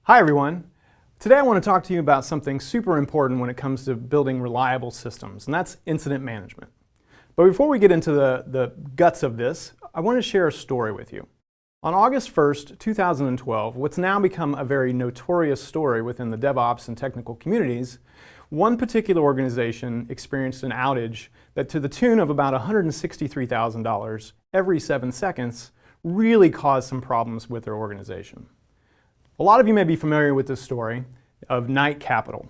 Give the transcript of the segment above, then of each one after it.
Hi everyone. Today I want to talk to you about something super important when it comes to building reliable systems, and that's incident management. But before we get into the guts of this, I want to share a story with you. On August 1st, 2012, what's now become a very notorious story within the DevOps and technical communities, one particular organization experienced an outage that to the tune of about $163,000 every 7 seconds really caused some problems with their organization. A lot of you may be familiar with this story of Knight Capital.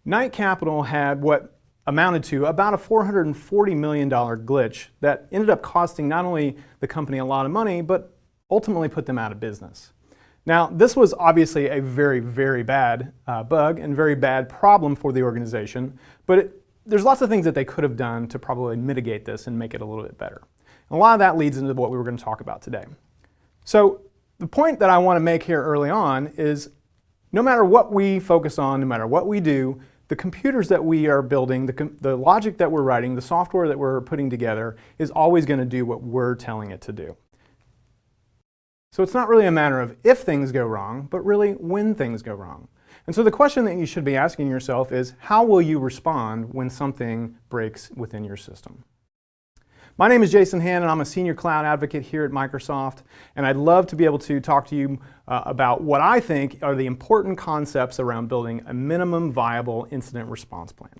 Knight Capital had what amounted to about a $440 million glitch that ended up costing not only the company a lot of money, but ultimately put them out of business. Now, this was obviously a very, very bad bug and very bad problem for the organization, but there's lots of things that they could have done to probably mitigate this and make it a little bit better. And a lot of that leads into what we were going to talk about today. So, the point that I want to make here early on is no matter what we focus on, no matter what we do, the computers that we are building, the logic that we're writing, the software that we're putting together is always going to do what we're telling it to do. So it's not really a matter of if things go wrong, but really when things go wrong. And so the question that you should be asking yourself is, how will you respond when something breaks within your system? My name is Jason Hand, and I'm a Senior Cloud Advocate here at Microsoft, and I'd love to be able to talk to you about what I think are the important concepts around building a minimum viable incident response plan.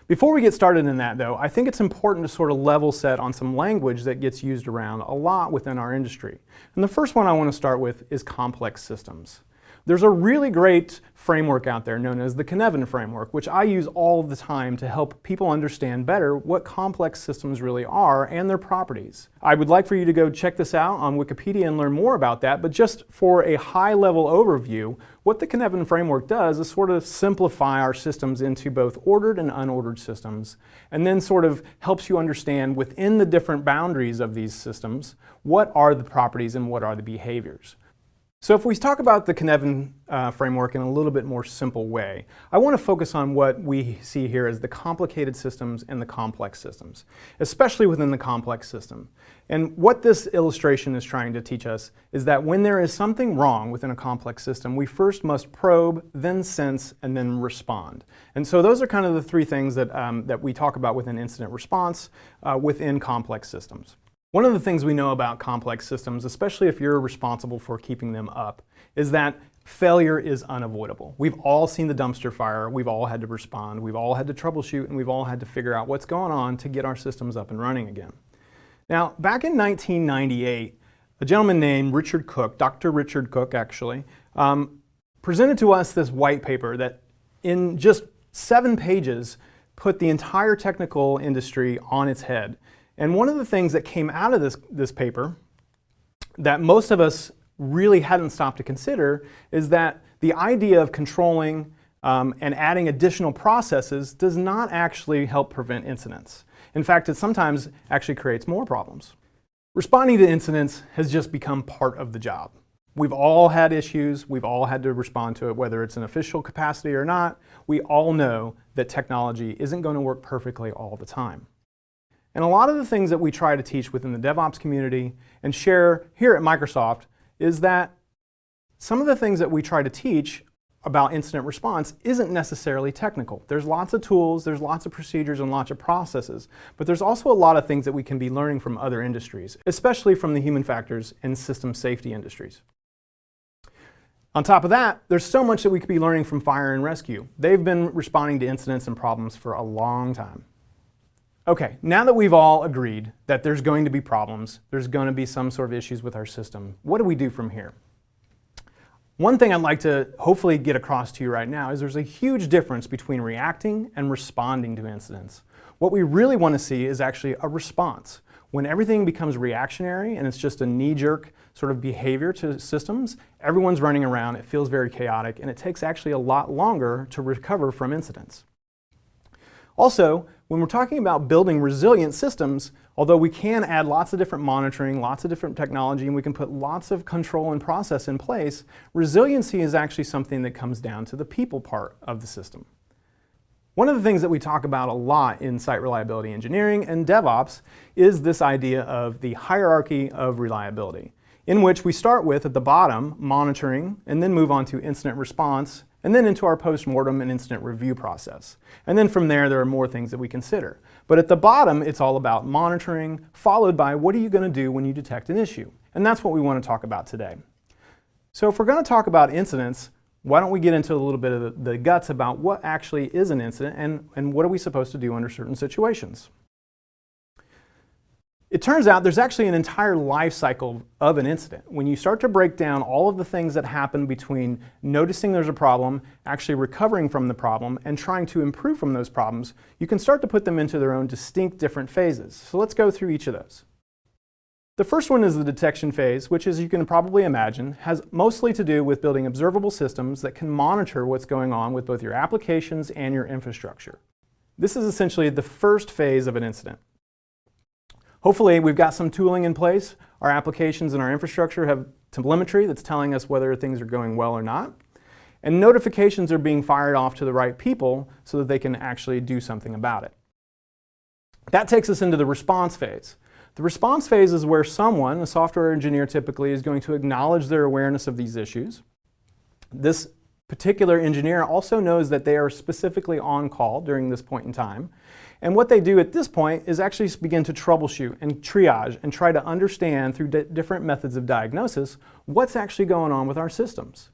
Before we get started in that, though, I think it's important to sort of level set on some language that gets used around a lot within our industry. And the first one I want to start with is complex systems. There's a really great framework out there known as the Cynefin framework, which I use all the time to help people understand better what complex systems really are and their properties. I would like for you to go check this out on Wikipedia and learn more about that, but just for a high-level overview, what the Cynefin framework does is sort of simplify our systems into both ordered and unordered systems, and then sort of helps you understand within the different boundaries of these systems, what are the properties and what are the behaviors. So if we talk about the Cynefin framework in a little bit more simple way, I want to focus on what we see here as the complicated systems and the complex systems, especially within the complex system. And what this illustration is trying to teach us is that when there is something wrong within a complex system, we first must probe, then sense, and then respond. And so those are kind of the three things that, that we talk about within incident response within complex systems. One of the things we know about complex systems, especially if you're responsible for keeping them up, is that failure is unavoidable. We've all seen the dumpster fire, we've all had to respond, we've all had to troubleshoot, and we've all had to figure out what's going on to get our systems up and running again. Now, back in 1998, a gentleman named Richard Cook, Dr. Richard Cook actually, presented to us this white paper that in just 7 pages put the entire technical industry on its head. And one of the things that came out of this paper that most of us really hadn't stopped to consider is that the idea of controlling and adding additional processes does not actually help prevent incidents. In fact, it sometimes actually creates more problems. Responding to incidents has just become part of the job. We've all had issues, we've all had to respond to it, whether it's an official capacity or not. We all know that technology isn't going to work perfectly all the time. And a lot of the things that we try to teach within the DevOps community and share here at Microsoft is that some of the things that we try to teach about incident response isn't necessarily technical. There's lots of tools, there's lots of procedures and lots of processes, but there's also a lot of things that we can be learning from other industries, especially from the human factors and system safety industries. On top of that, there's so much that we could be learning from fire and rescue. They've been responding to incidents and problems for a long time. Okay, now that we've all agreed that there's going to be problems, there's going to be some sort of issues with our system, what do we do from here? One thing I'd like to hopefully get across to you right now is there's a huge difference between reacting and responding to incidents. What we really want to see is actually a response. When everything becomes reactionary and it's just a knee-jerk sort of behavior to systems, everyone's running around, it feels very chaotic, and it takes actually a lot longer to recover from incidents. Also, when we're talking about building resilient systems, although we can add lots of different monitoring, lots of different technology, and we can put lots of control and process in place, resiliency is actually something that comes down to the people part of the system. One of the things that we talk about a lot in site reliability engineering and DevOps is this idea of the hierarchy of reliability. in which we start with, at the bottom, monitoring, and then move on to incident response, and then into our post-mortem and incident review process. And then from there are more things that we consider. But at the bottom, it's all about monitoring, followed by what are you going to do when you detect an issue? And that's what we want to talk about today. So if we're going to talk about incidents, why don't we get into a little bit of the guts about what actually is an incident and what are we supposed to do under certain situations? It turns out there's actually an entire life cycle of an incident. When you start to break down all of the things that happen between noticing there's a problem, actually recovering from the problem, and trying to improve from those problems, you can start to put them into their own distinct different phases. So let's go through each of those. The first one is the detection phase, which, as you can probably imagine, has mostly to do with building observable systems that can monitor what's going on with both your applications and your infrastructure. This is essentially the first phase of an incident. Hopefully, we've got some tooling in place. Our applications and our infrastructure have telemetry that's telling us whether things are going well or not. And notifications are being fired off to the right people so that they can actually do something about it. That takes us into the response phase. The response phase is where someone, a software engineer typically, is going to acknowledge their awareness of these issues. This particular engineer also knows that they are specifically on call during this point in time. And what they do at this point is actually begin to troubleshoot and triage and try to understand through different methods of diagnosis what's actually going on with our systems.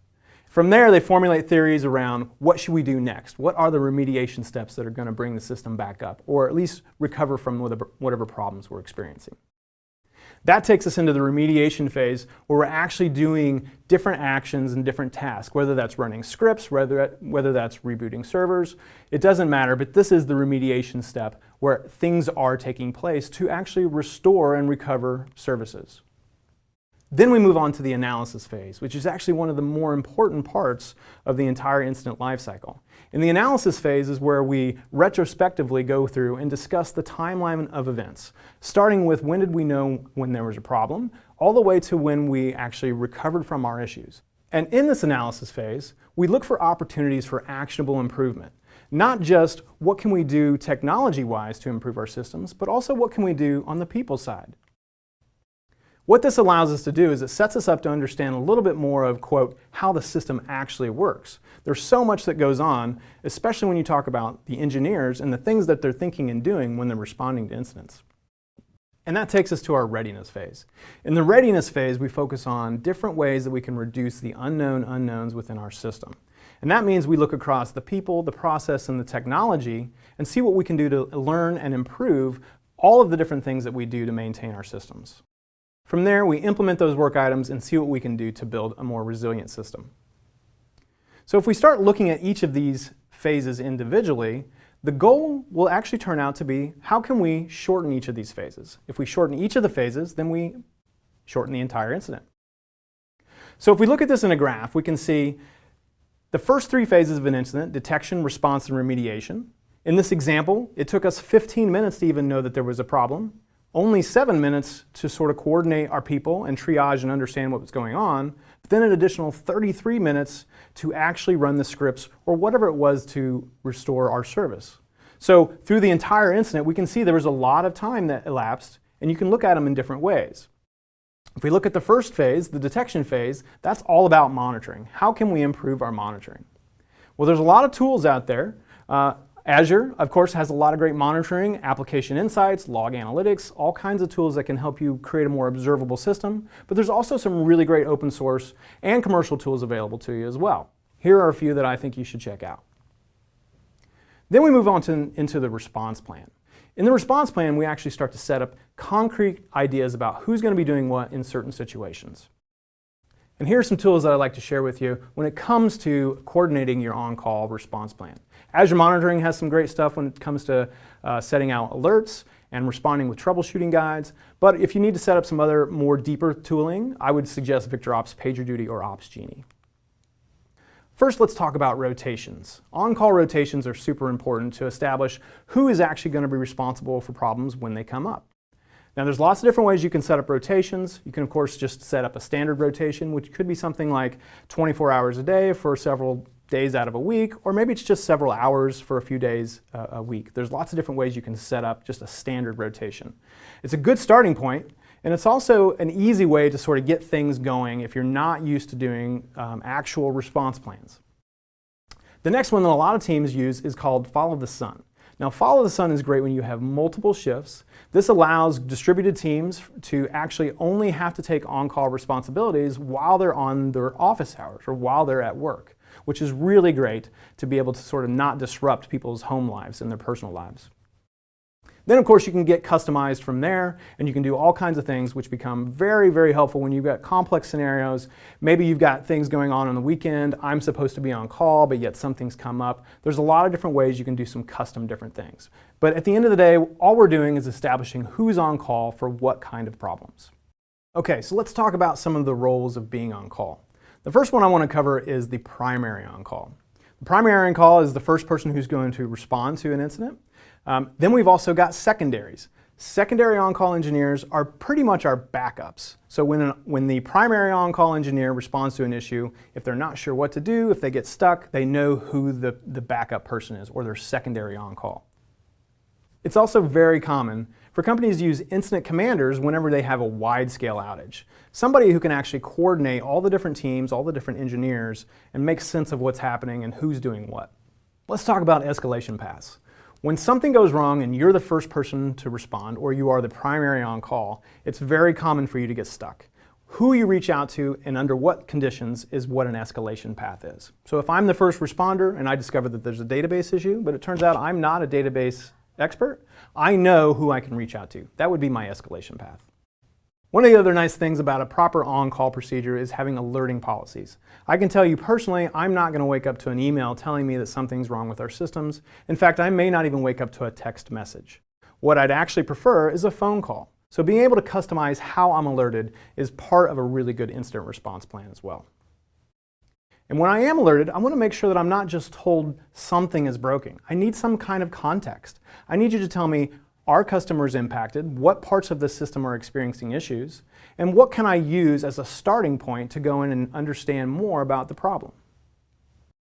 From there, they formulate theories around what should we do next? What are the remediation steps that are going to bring the system back up, or at least recover from whatever problems we're experiencing? That takes us into the remediation phase, where we're actually doing different actions and different tasks, whether that's running scripts, whether that's rebooting servers. It doesn't matter, but this is the remediation step where things are taking place to actually restore and recover services. Then we move on to the analysis phase, which is actually one of the more important parts of the entire incident lifecycle. In the analysis phase is where we retrospectively go through and discuss the timeline of events, starting with when did we know when there was a problem, all the way to when we actually recovered from our issues. And in this analysis phase, we look for opportunities for actionable improvement. Not just what can we do technology-wise to improve our systems, but also what can we do on the people side. What this allows us to do is it sets us up to understand a little bit more of, quote, how the system actually works. There's so much that goes on, especially when you talk about the engineers and the things that they're thinking and doing when they're responding to incidents. And that takes us to our readiness phase. In the readiness phase, we focus on different ways that we can reduce the unknown unknowns within our system. And that means we look across the people, the process, and the technology and see what we can do to learn and improve all of the different things that we do to maintain our systems. From there, we implement those work items and see what we can do to build a more resilient system. So if we start looking at each of these phases individually, the goal will actually turn out to be how can we shorten each of these phases? If we shorten each of the phases, then we shorten the entire incident. So if we look at this in a graph, we can see the first three phases of an incident: detection, response, and remediation. In this example, it took us 15 minutes to even know that there was a problem. Only 7 minutes to sort of coordinate our people and triage and understand what was going on, but then an additional 33 minutes to actually run the scripts or whatever it was to restore our service. So through the entire incident, we can see there was a lot of time that elapsed, and you can look at them in different ways. If we look at the first phase, the detection phase, that's all about monitoring. How can we improve our monitoring? Well, there's a lot of tools out there. Azure, of course, has a lot of great monitoring, application insights, log analytics, all kinds of tools that can help you create a more observable system. But there's also some really great open source and commercial tools available to you as well. Here are a few that I think you should check out. Then we move on into the response plan. In the response plan, we actually start to set up concrete ideas about who's going to be doing what in certain situations. And here are some tools that I'd like to share with you when it comes to coordinating your on-call response plan. Azure Monitoring has some great stuff when it comes to setting out alerts and responding with troubleshooting guides. But if you need to set up some other more deeper tooling, I would suggest VictorOps, PagerDuty, or OpsGenie. First, let's talk about rotations. On-call rotations are super important to establish who is actually going to be responsible for problems when they come up. Now, there's lots of different ways you can set up rotations. You can, of course, just set up a standard rotation, which could be something like 24 hours a day for several days out of a week, or maybe it's just several hours for a few days a week. There's lots of different ways you can set up just a standard rotation. It's a good starting point, And it's also an easy way to sort of get things going if you're not used to doing actual response plans. The next one that a lot of teams use is called Follow the Sun. Now, Follow the Sun is great when you have multiple shifts. This allows distributed teams to actually only have to take on-call responsibilities while they're on their office hours or while they're at work, which is really great to be able to sort of not disrupt people's home lives and their personal lives. Then, of course, you can get customized from there, and you can do all kinds of things which become very, very helpful when you've got complex scenarios. Maybe you've got things going on the weekend. I'm supposed to be on call, but yet something's come up. There's a lot of different ways you can do some custom different things. But at the end of the day, all we're doing is establishing who's on call for what kind of problems. Okay, so let's talk about some of the roles of being on call. The first one I want to cover is the primary on call. The primary on call is the first person who's going to respond to an incident. Then we've also got secondaries. Secondary on-call engineers are pretty much our backups. So when the primary on-call engineer responds to an issue, if they're not sure what to do, if they get stuck, they know who the backup person is, or their secondary on-call. It's also very common for companies to use incident commanders whenever they have a wide-scale outage. Somebody who can actually coordinate all the different teams, all the different engineers, and make sense of what's happening and who's doing what. Let's talk about escalation paths. When something goes wrong and you're the first person to respond, or you are the primary on call, it's very common for you to get stuck. Who you reach out to and under what conditions is what an escalation path is. So if I'm the first responder and I discover that there's a database issue, but it turns out I'm not a database expert, I know who I can reach out to. That would be my escalation path. One of the other nice things about a proper on-call procedure is having alerting policies. I can tell you personally, I'm not going to wake up to an email telling me that something's wrong with our systems. In fact, I may not even wake up to a text message. What I'd actually prefer is a phone call. So being able to customize how I'm alerted is part of a really good incident response plan as well. And when I am alerted, I want to make sure that I'm not just told something is broken. I need some kind of context. I need you to tell me, are customers impacted? What parts of the system are experiencing issues? And what can I use as a starting point to go in and understand more about the problem?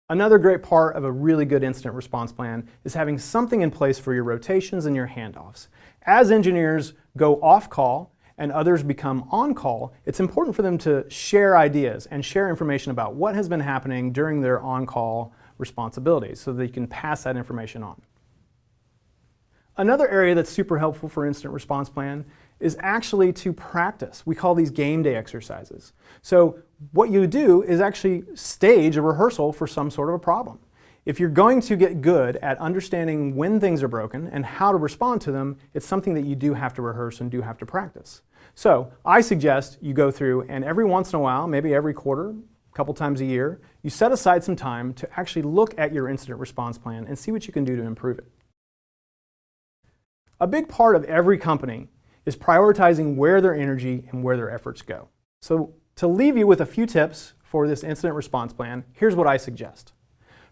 Another great part of a really good incident response plan is having something in place for your rotations and your handoffs. As engineers go off call and others become on call, it's important for them to share ideas and share information about what has been happening during their on-call responsibilities so that you can pass that information on. Another area that's super helpful for incident response plan is actually to practice. We call these game day exercises. So what you do is actually stage a rehearsal for some sort of a problem. If you're going to get good at understanding when things are broken and how to respond to them, it's something that you do have to rehearse and do have to practice. So I suggest you go through and every once in a while, maybe every quarter, a couple times a year, you set aside some time to actually look at your incident response plan and see what you can do to improve it. A big part of every company is prioritizing where their energy and where their efforts go. So to leave you with a few tips for this incident response plan, here's what I suggest.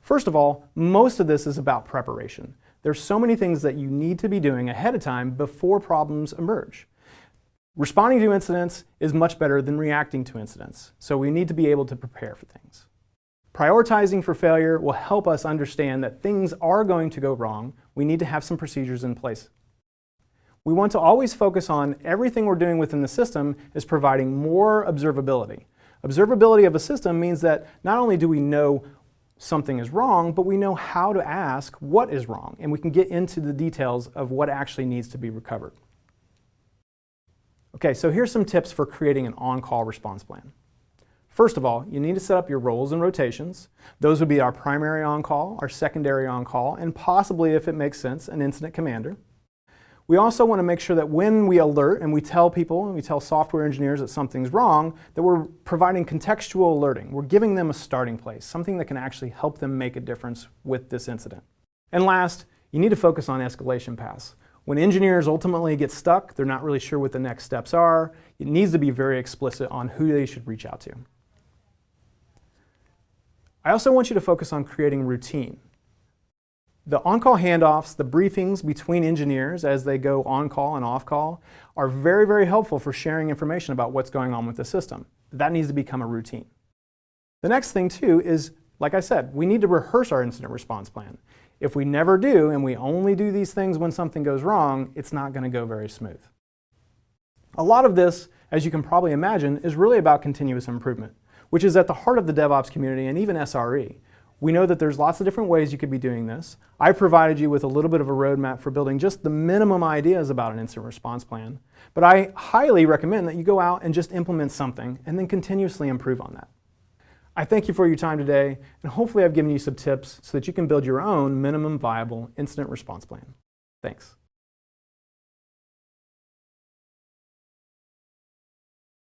First of all, most of this is about preparation. There's so many things that you need to be doing ahead of time before problems emerge. Responding to incidents is much better than reacting to incidents, so we need to be able to prepare for things. Prioritizing for failure will help us understand that things are going to go wrong. We need to have some procedures in place. We want to always focus on everything we're doing within the system is providing more observability. Observability of a system means that not only do we know something is wrong, but we know how to ask what is wrong, and we can get into the details of what actually needs to be recovered. Okay, so here's some tips for creating an on-call response plan. First of all, you need to set up your roles and rotations. Those would be our primary on-call, our secondary on-call, and possibly, if it makes sense, an incident commander. We also want to make sure that when we alert and we tell people and we tell software engineers that something's wrong, that we're providing contextual alerting. We're giving them a starting place, something that can actually help them make a difference with this incident. And last, you need to focus on escalation paths. When engineers ultimately get stuck, they're not really sure what the next steps are, it needs to be very explicit on who they should reach out to. I also want you to focus on creating routine. The on-call handoffs, the briefings between engineers as they go on-call and off-call are very, very helpful for sharing information about what's going on with the system. That needs to become a routine. The next thing too is, like I said, we need to rehearse our incident response plan. If we never do and we only do these things when something goes wrong, it's not going to go very smooth. A lot of this, as you can probably imagine, is really about continuous improvement, which is at the heart of the DevOps community and even SRE. We know that there's lots of different ways you could be doing this. I provided you with a little bit of a roadmap for building just the minimum ideas about an incident response plan, but I highly recommend that you go out and just implement something and then continuously improve on that. I thank you for your time today, and hopefully I've given you some tips so that you can build your own minimum viable incident response plan. Thanks.